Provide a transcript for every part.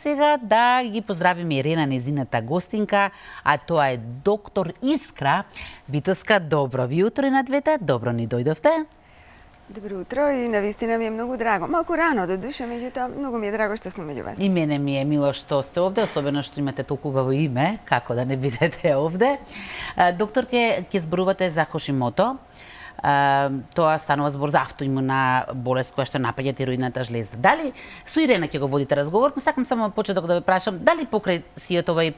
сега да ги поздравиме Ирена, незината гостинка, а тоа е доктор Искра Битоска. Добро ви утро и на двете, добро ни дојдовте. Добро утро и навистина ми е многу драго. Малку рано до душа, меѓутоа многу ми е драго што сум меѓу вас. И мене ми е мило што сте овде, особено што имате толку убаво име, како да не бидете овде. Докторке, ќе зборувате за Хашимото. Тоа станува збор за автоимуна болест која што напаѓа тироидната жлезда. Дали со Ирена ќе го водите разговор, но сакам само почеток да ве прашам, дали покрај сиот овој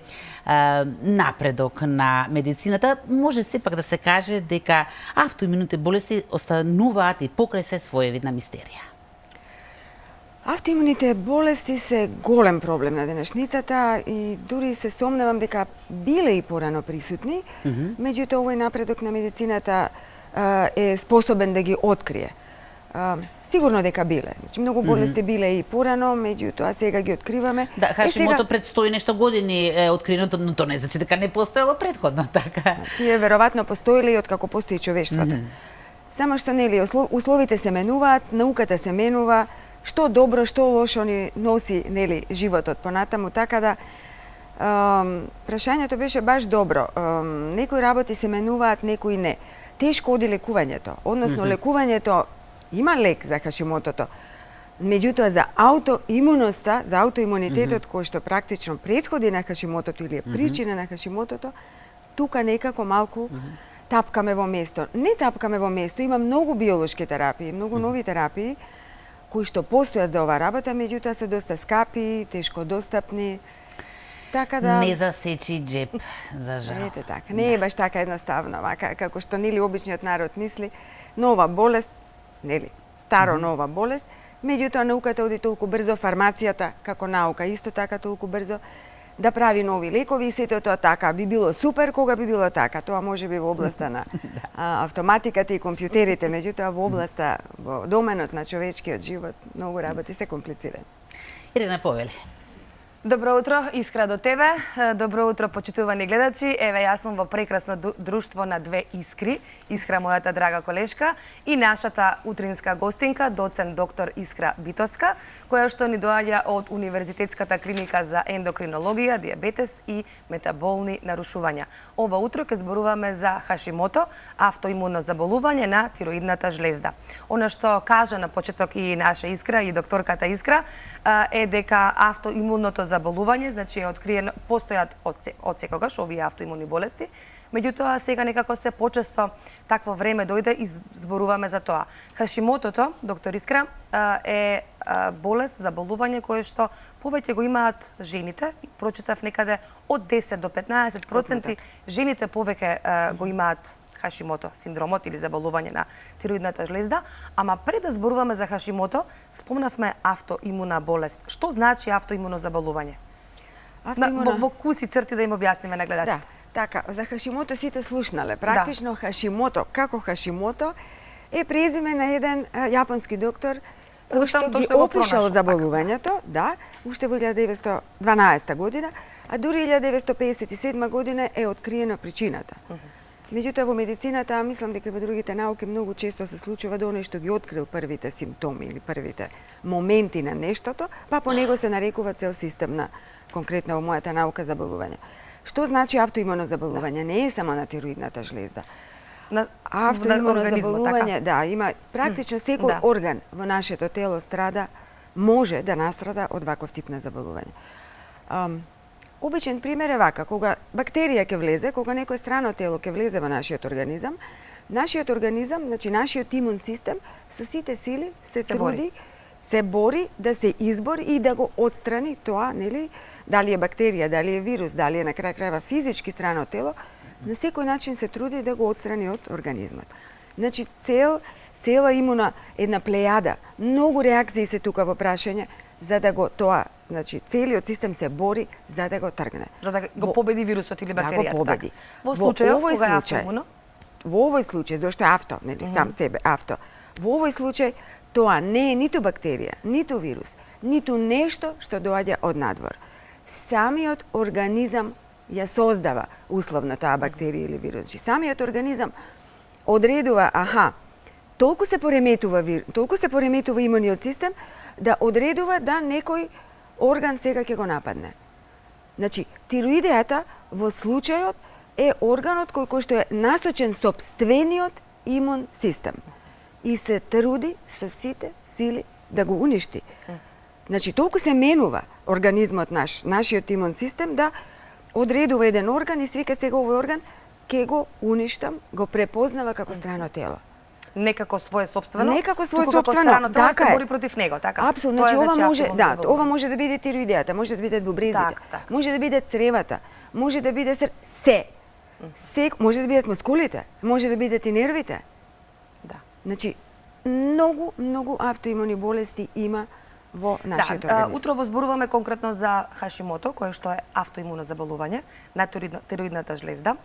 напредок на медицината може сепак да се каже дека автоимуните болести остануваат и покрај се своевидна мистерија? Автоимуните болести се голем проблем на денешницата и дури се сомневам дека биле и порано присутни, меѓутоа овој напредок на медицината е способен да ги открие. Сигурно дека биле. Значи, многу болести биле и порано, меѓутоа сега ги откриваме. Да, Хашимото пред 100 и нешто години е откриното, но тоа не значи дека не постоело претходно, така. Тие веројатно постоеле и откако постои човештвото. Само што нели условите се менуваат, науката се менува, што добро, што лошо ни носи нели животот понатаму, така да прашањето беше баш добро. Некои работи се менуваат, некои не. Тешко оди лекувањето, односно лекувањето има лек за Хашимотото, меѓутоа за аутоимуноста, за аутоимунитетот кој што практично претходи на Хашимотото или е причина на Хашимотото, тука некако малку тапкаме во место. Не тапкаме во место, има многу биолошки терапии, многу нови терапии кои што постојат за оваа работа, меѓутоа се доста скапи, тешко достапни. Така да не засечи джеп, за жал. Ете така, не е баш така едноставно, како што нели обичниот народ мисли, нова болест, нели, старо нова болест, меѓутоа науката оди толку брзо, фармацијата како наука исто така толку брзо да прави нови лекови и сето тоа така би било супер кога би било така. Тоа може би во областа на автоматиката и компјутерите, меѓутоа во областа, во доменот на човечкиот живот, многу работи се комплицирани. Ирена, повели. Добро утро, Искра, до тебе. Добро утро, почитувани гледачи. Еве, јас сум во прекрасно друштво на две Искри. Искра, мојата драга колешка, и нашата утринска гостинка, доцент доктор Искра Битоска, која што ни доаѓа од Универзитетската клиника за ендокринологија, диабетес и метаболни нарушувања. Ова утро ќе зборуваме за Хашимото, автоимуно заболување на тироидната жлезда. Она што кажа на почеток и наша Искра и докторката Искра е дека автоимуното заболување, значи е откриено, постојат од секогаш овие автоимуни болести, меѓутоа сега некако се почесто такво време дојде и зборуваме за тоа. Хашимотото, доктор Искра, е болест, заболување кое што повеќе го имаат жените, прочитав некаде од 10 до 15% жените повеќе го имаат Хашимото, синдромот или заболување на тироидната жлезда, ама пред да зборуваме за Хашимото, спомнавме автоимуна болест. Што значи автоимуно заболување? Во куси црти да им објасниме на гледачите. Да, така, за Хашимото сите слушнале. Практично Хашимото, како Хашимото, е презиме на еден јапонски доктор кој што ги опишал заболувањето, да, уште во 1912 година, а дури 1957 година е откриена причината. Меѓутоа во медицината, мислам дека во другите науки многу често се случува да оној што ги открил првите симптоми или првите моменти на нештото, па по него се нарекува цел систем на, конкретно во мојата наука, заболување. Што значи автоимуно заболување? Не е само на тироидната жлезда. Автоимуно заболување, да, има практично секој орган во нашето тело страда, може да настрада од ваков тип на заболување. Обичен пример е вака, кога бактерија ќе влезе, кога некој страно тело ќе влезе во нашиот организам, значи нашиот имун систем со сите сили се труди, се бори да се избори и да го отстрани тоа, нели, дали е бактерија, дали е вирус, дали е на крај крајва физички страно тело, на секој начин се труди да го отстрани од организмот. Значи цела имуна една плејада, многу реакции се тука во прашање за да го тоа, значи целиот систем се бори за да го тргне. За да го победи вирусот или бактеријата. Да го победи. Во случајот кога е автоимуно? Во овој случај, зашто е авто, нели, сам себе авто. Во овој случај тоа не е ниту бактерија, ниту вирус, ниту нешто што доаѓа од надвор. Самиот организам ја создава условно таа бактерија или вирус. Самиот организам одредува, толку се пореметува имуниот систем, да одредува да некој орган сега ќе го нападне. Значи, тироидејата во случајот е органот кој што е насочен сопствениот имун систем и се труди со сите сили да го уништи. Значи, толку се менува организмот нашиот имун систем да одредува еден орган и свика сега овој орган ќе го уништам, го препознава како страно тело. Не како свое собствено, туку како страно тело се бори против него, така? Апсолутно, значи ова може да биде тироидејата, може да биде бубрезите, може да биде цревата, може да биде се, може да бидат мускулите, може да бидат и нервите. Да. Значи, многу автоимуни болести има во нашиот организм. Утрово зборуваме конкретно за Хашимото, кое што е автоимуно заболување на тироидната жлезда.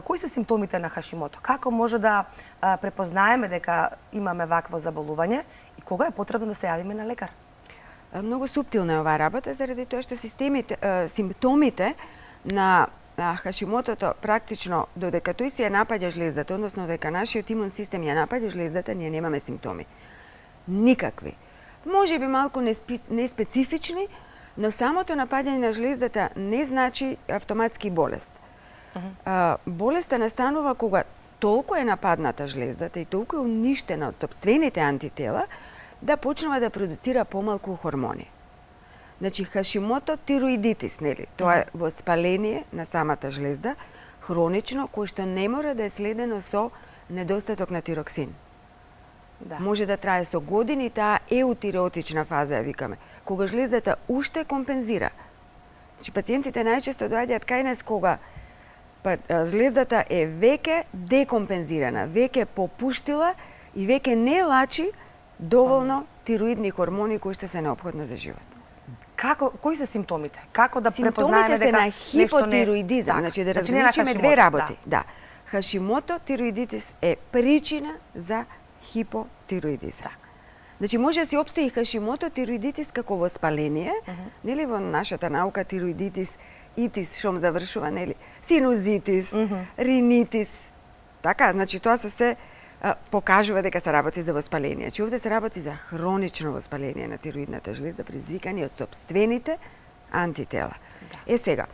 Кои се симптомите на Хашимото? Како може да препознаеме дека имаме вакво заболување и кога е потребно да се јавиме на лекар? Многу суптилна е оваа работа, заради тоа што симптомите на Хашимотото практично додека тој си ја напаѓа жлездата, односно дека нашиот имун систем ја напаѓа жлездата, ние немаме симптоми. Никакви. Може би малку неспецифични, но самото напаѓање на жлездата не значи автоматски болест. Болеста настанува кога толку е нападната жлездата и толку е уништена од сопствените антитела да почнува да продуцира помалку хормони. Значи, Хашимото тироидитис, нели? Тоа е воспаление на самата жлезда, хронично, кој што не мора да е следено со недостаток на тироксин. Да. Може да трае со години, таа еутиреотична фаза ја викаме, кога жлездата уште компензира. Значи, пациентите најчесто доаѓаат кај нас кога жлездата е веќе декомпензирана, веќе попуштила и веќе не лачи доволно тироидни хормони кои што се неопходни за живот. Кои се симптомите? Како да препознаеме дека на хипотироидизам, значи да разграничиме две работи. Да. Хашимото тироидитис е причина за хипотироидизам. Значи може да се опстои Хашимото тироидитис како воспаление, нели во нашата наука тироидитис, итис шом завршува, нели? Синузитис, ринитис. Така, значи тоа се покажува дека се работи за воспаление. Значи овде се работи за хронично воспаление на тироидната жлезда предизвикани од сопствените антитела. Да. Сега,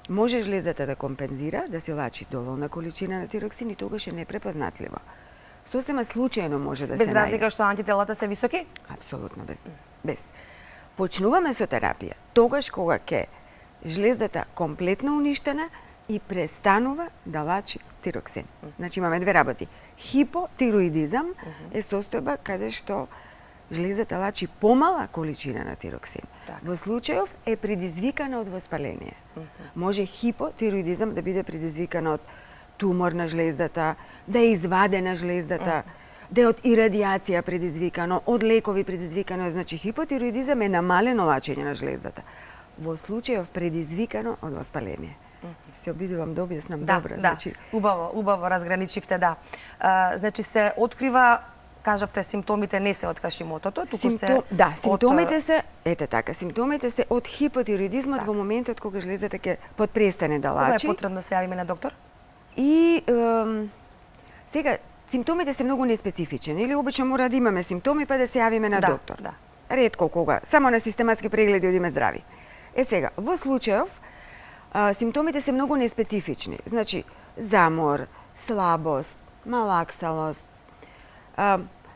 може жлездата да компензира, да се лачи доволна количина на тироксин и тогаш е непрепознатливо. Сосема случајно може да се најде. Без разлика што антителата се високи? Апсолутно без. Почнуваме со терапија тогаш кога ќе жлездата комплетно уништена и престанува да лачи тироксин. Значи имаме две работи. Хипотироидизам е состојба каде што жлездата лачи помала количина на тироксин. Во случајов е предизвикана од воспаление. Може хипотироидизам да биде предизвикан од тумор на жлездата, да е извадена жлездата, да е од ирадијација предизвикано, од лекови предизвикано. Значи хипотироидизам е намалено лачење на жлездата. Во случајов предизвикано од воспаление. Се обидувам да објаснам добро. Да, убаво разграничивте, да. Значи се открива, кажавте, симптомите не се од Хашимотото, туку се симптомите се, симптомите се од хипотироидизмот во моментот кога жлездата ќе подпрестане да лачи. Кога е потребно се јавиме на доктор? И сега симптомите се многу неспецифични, или обично мора да имаме симптоми па да се јавиме на доктор. Да. Ретко кога, само на систематски прегледи одиме здрави. Сега, во случајов симптомите се многу неспецифични. Значи, замор, слабост, малаксалост,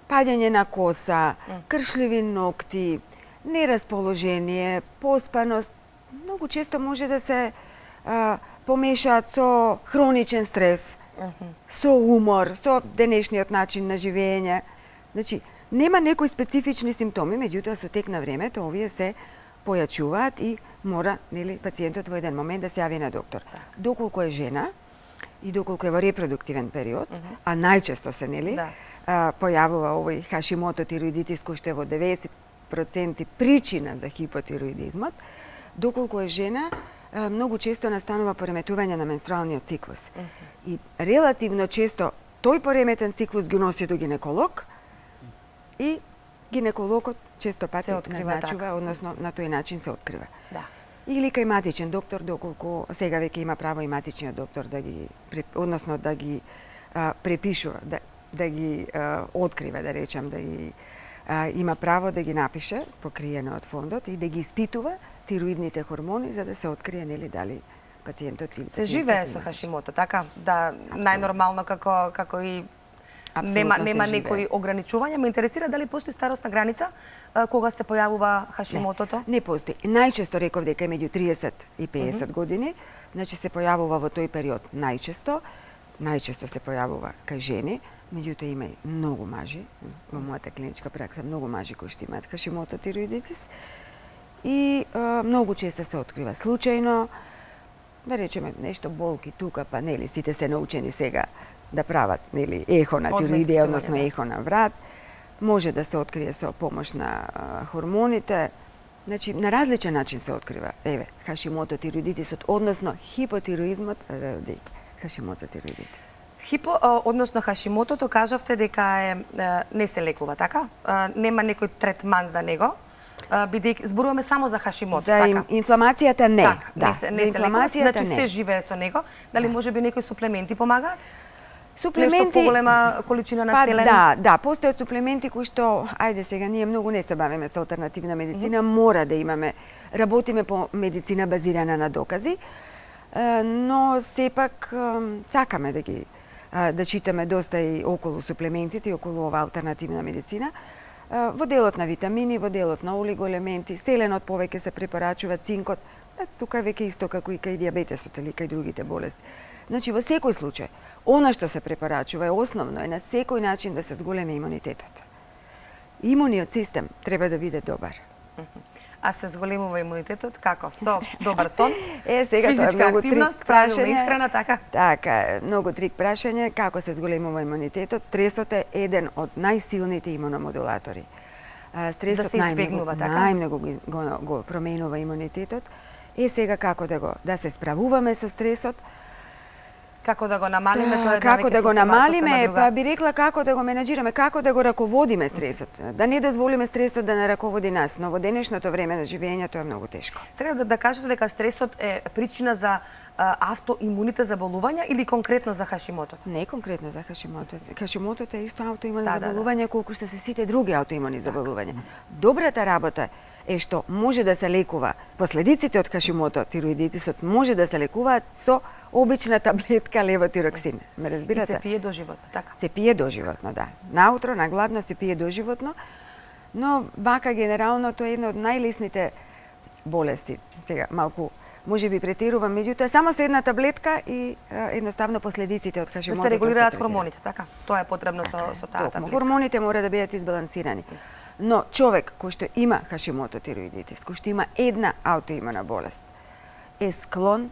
паѓање на коса, кршливи ногти, нерасположение, поспаност. Многу често може да се помешаат со хроничен стрес, со умор, со денешниот начин на живење. Значи, нема некои специфични симптоми, меѓутоа со тек на времето овие се појачуваат и мора, нели, пациентот во еден момент да се јави на доктор. Доколку е жена и доколку е во репродуктивен период, а најчесто се, нели, појавува овој Хашимото тироидитис кој што е во 90% причина за хипотироидизмот, доколку е жена, многу често настанува пореметување на менструалниот циклус. И релативно често тој пореметен циклус ги носи до гинеколог и гинекологот често пати назначува, односно на тој начин се открива. Да. Или кај матичен доктор, доколку сега веќе има право и матичниот доктор да ги, односно да ги препишува, да ги открива, да речам, да ги има право да ги напише покриено од фондот и да ги испитува тироидните хормони за да се открие нели дали пациентот или се живее со Хашимото, така? Да, најнормално како и нема некои ограничувања. Ме интересира дали постои старосна граница кога се појавува Хашимотото? Не постои. Најчесто реков дека е меѓу 30 и 50 години, значи се појавува во тој период најчесто се појавува кај жени, меѓутоа има и многу мажи во мојата клиничка пракса, многу мажи кои што имаат Хашимото тироидитис и многу често се открива случајно, да речеме нешто болки тука, па нели сите се научени сега да прават нели ехо на тироидија, односно ехо на врат. Може да се открие со помош на хормоните. Значи на различен начин се открива. Еве, Хашимото тироидитисот, односно хипотироизмот ради Хашимото тироидит. Односно Хашимотото кажавте дека не се лекува, така? Нема некој третман за него. Бидејќи зборуваме само за Хашимото, така? Инфламацијата не. Так, не се лекува, значи се живее со него. Дали може би некои суплементи помагаат? Суплементи, нешто поголема количина население? Да, постојат суплементи кои што, ајде сега, ние многу не се бавиме со алтернативна медицина, мора да имаме, работиме по медицина базирана на докази, но сепак сакаме да читаме доста и околу суплементите и околу ова алтернативна медицина. Во делот на витамини, во делот на олигоелементи, селенот повеќе се препорачува, цинкот, тука веќе исто како и кај дијабетесот или кај другите болести. Значи, во секој случај, она што се препорачува е основно е на секој начин да се зголеми имунитетот. Имуниот систем треба да биде добар. А се зголемува имунитетот како? Со добар сон, сега физичка активност, правилна исхрана, така? Така, многу трик прашање, како се зголемува имунитетот. Стресот е еден од најсилните имуномодулатори. Стресот да се избегнува, така? Најмногу го променува имунитетот. Сега како да се справуваме со стресот, како да го намалиме, тоа е како да го намалиме, па би рекла како да го менаџираме, како да го раководиме стресот. Да не дозволиме стресот да не раководи нас, но во денешното време на живење тоа е многу тешко. Сега да кажете дека стресот е причина за автоимуните заболувања или конкретно за Хашимотото? Не конкретно за Хашимотото. Хашимотото е исто автоимуни заболување колку што се сите други автоимуни заболувања. Добрата работа е што може да се лекува. Последиците од Хашимото тироидитисот може да се лекуваат со обична таблетка левотироксин. Ме разбирате? И се пие доживотно, така? Се пие доживотно, да. Наутро, на гладно се пие доживотно, но вака генерално тоа е една од најлесните болести. Сега малку може би претерувам, меѓутоа само со една таблетка и едноставно последиците од Хашимото да се регулираат хормоните, така? Тоа е потребно со таа таблетка. Хормоните мора да бидат избалансирани. Но човек кој што има Хашимото тироидитис, кој што има една аутоимуна болест, е склон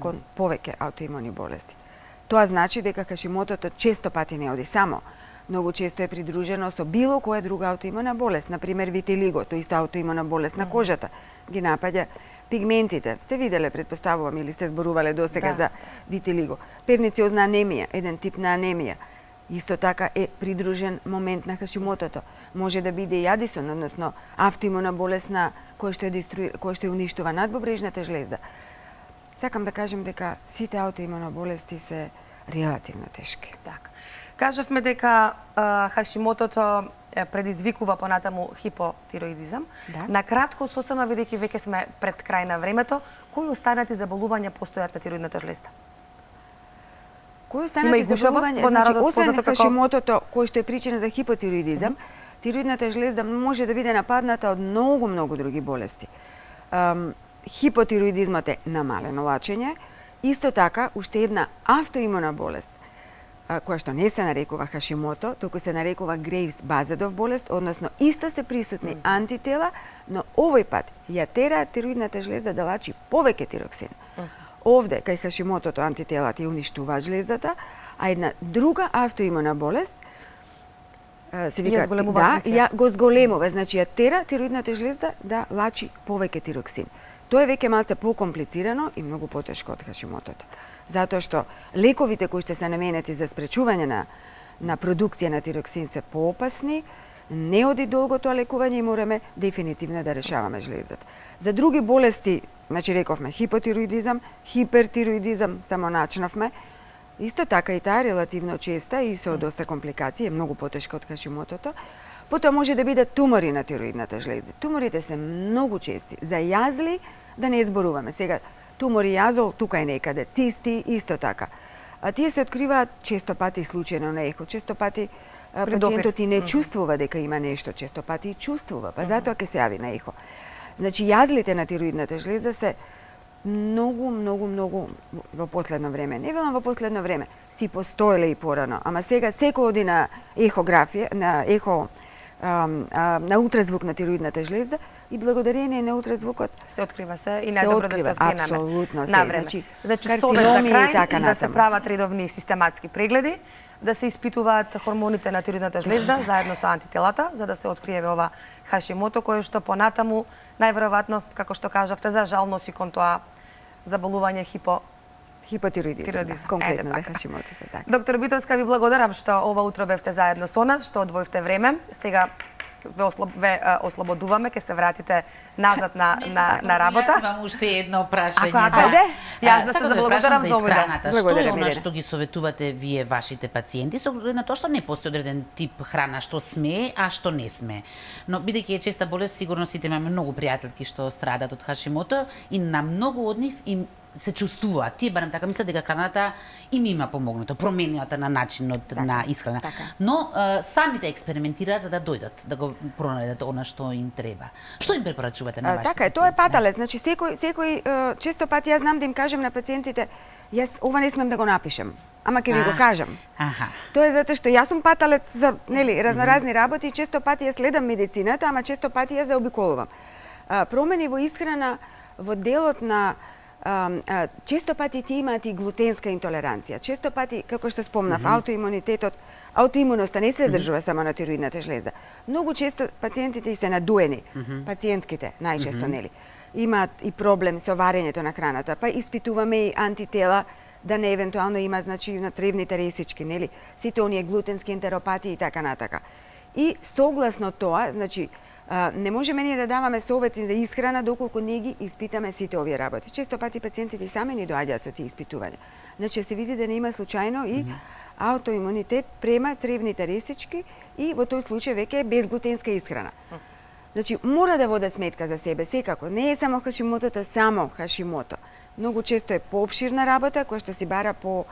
кон повеќе аутоимуни болести. Тоа значи дека Хашимотото често пати не оди само, многу често е придружено со било која друга аутоимуна болест, например витилиго, тоа исто аутоимуна болест на кожата, ги напаѓа пигментите. Сте виделе, претпоставувам, или сте зборувале досега за витилиго. Пернициозна анемија, еден тип на анемија, исто така е придружен момент на Хашимотото. Може да биде и Адисон, односно автоимуна болест на која што уништува надбобрежната жлеза. Сакам да кажем дека сите аутоимуни болести се релативно тешки. Така. Кажавме дека Хашимотото предизвикува понатаму хипотироидизам. Да. На кратко, сосема, бидејќи веќе сме пред крај на времето, кои останати заболувања постојат на тироидната жлеза? Кои останати заболувања? Значи, освен Хашимотото, кој што е причина за хипотироидизам, тироидната жлеза може да биде нападната од многу други болести. Хипотироидизмот е намалено лачење, исто така уште една автоимуна болест, која што не се нарекува Хашимото, туку се нарекува Грейвс-Базедов болест, односно исто се присутни антитела, но овој пат ја тера тироидната жлеза да лачи повеќе тироксин. Овде, кај Хашимотото, антителата ја уништуваат жлезата, а една друга автоимуна болест се вика, ја го зголемува, значи ја тера тироидната жлеза да лачи повеќе тироксин. Тоа е веќе малце покомплицирано и многу потешко од Хашимотото. Затоа што лековите кои што се наменети за спречување на продукција на тироксин се поопасни, не оди долго тоа лекување и мораме дефинитивно да решаваме жлезата. За други болести, значи рековме хипотироидизам, хипертироидизам, само начнавме, исто така и таа релативно честа и со доста компликации, е многу потешка од Хашимотото. Потоа може да бидат тумори на тироидната жлеза. Туморите се многу чести. За јазли да не зборуваме. Сега, тумори јазол, тука е некаде. Цисти, исто така. А тие се откриваат често пати случајно на ехо. Често пати пациентот и не чувствува дека има нешто. Често пати и чувствува, па затоа ќе се јави на ехо. Значи, јазлите на тироидната жлеза се многу во последно време. Не велам во последно време, си постоеле и порано, ама сега секој оди на ехографија, на ултразвук на тироидната жлеза и благодарение на ултразвукот се открива се и најдобро да се открие апсолутно на време. Значи, совет за крај да се прават редовни систематски прегледи, да се испитуваат хормоните на тироидната жлеза заедно со антителата, за да се открие ова Хашимото, кое што понатаму најверојатно, како што кажавте, за жал носи кон тоа заболување хипотироидизм, конкретно на Хашимотото, така. Доктор Битовска, ви благодарам што ова утро бевте заедно со нас, што одвоивте време. Сега ве ослободуваме, ќе се вратите назад на работа. Јас имам уште едно прашање. Ајде, јас да се заблагодарам за овој. Што е она што ги советувате вие вашите пациенти со оглед на тоа што не постои одреден тип храна што сме, а што не сме. Но бидејќи е честа болест, сигурно сите имаме многу пријателки што страдат од Хашимото и на многу од нив им се чувствуваат. Тие барем така мислат дека храната им има помогнато, променината на начинот на исхрана. Но самите експериментираат за да дојдат, да го пронајдат она што им треба. Што им препорачувате на вашите Така е, тоа е паталец. Значи секој често пати јас знам да им кажам на пациентите, јас ова не смем да го напишем, ама ќе ви го кажам. Тоа е затоа што јас сум паталец за, разноразни работи и често пати ја следам медицината, ама често пати ја заобиколувам. Промени во исхрана во делот на често пати ти имаат и глутенска интолеранција. Често пати, како што спомнав, аутоимуноста не се држува само на тироидната жлеза. Многу често пациентите се надуени, пациентките најчесто, нели, имаат и проблем со варењето на храната, па испитуваме и антитела да не евентуално има, значи, на цревните ресички, нели, сите оние глутенски ентеропатии и така натака. И согласно тоа, значи, не можеме ние да даваме совети за исхрана доколку не ги испитаме сите овие работи. Често пати пациентите сами ни доаѓаат со тие испитувања. Значи се види да не има случајно и аутоимунитет према цревните ресички и во тој случај веќе е безглутенска исхрана. Значи мора да вода сметка за себе, секако. Не е само Хашимотото, само Хашимото. Многу често е поопширна работа која што си бара по,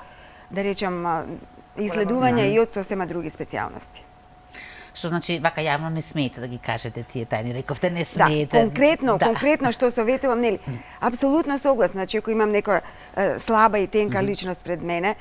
да речам, исследувања и од сосема други специјалности. Што значи вака јавно не смеете да ги кажете тие тајни, рековте не смеете. Конкретно што советувам, нели, апсолутно согласна, значи ако имам некоја слаба и тенка личност пред мене,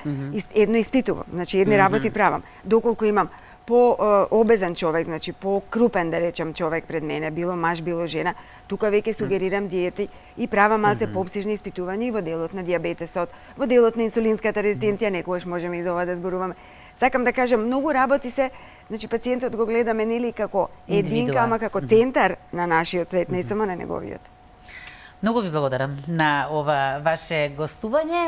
едно испитувам, значи едни работи правам. Доколку имам по-обезен човек, значи по-крупен, да речем, човек пред мене, било маж, било жена, тука веќе сугерирам диети и правам малце пообсежни испитувања и во делот на диабетесот, во делот на инсулинската резистенција, некогаш можеме и за ова да зборуваме. Сакам да кажам, многу работи се, значи пациентот го гледаме нели како единка, ама како центар на нашиот свет, не само на неговиот. Многу ви благодарам на ова ваше гостување.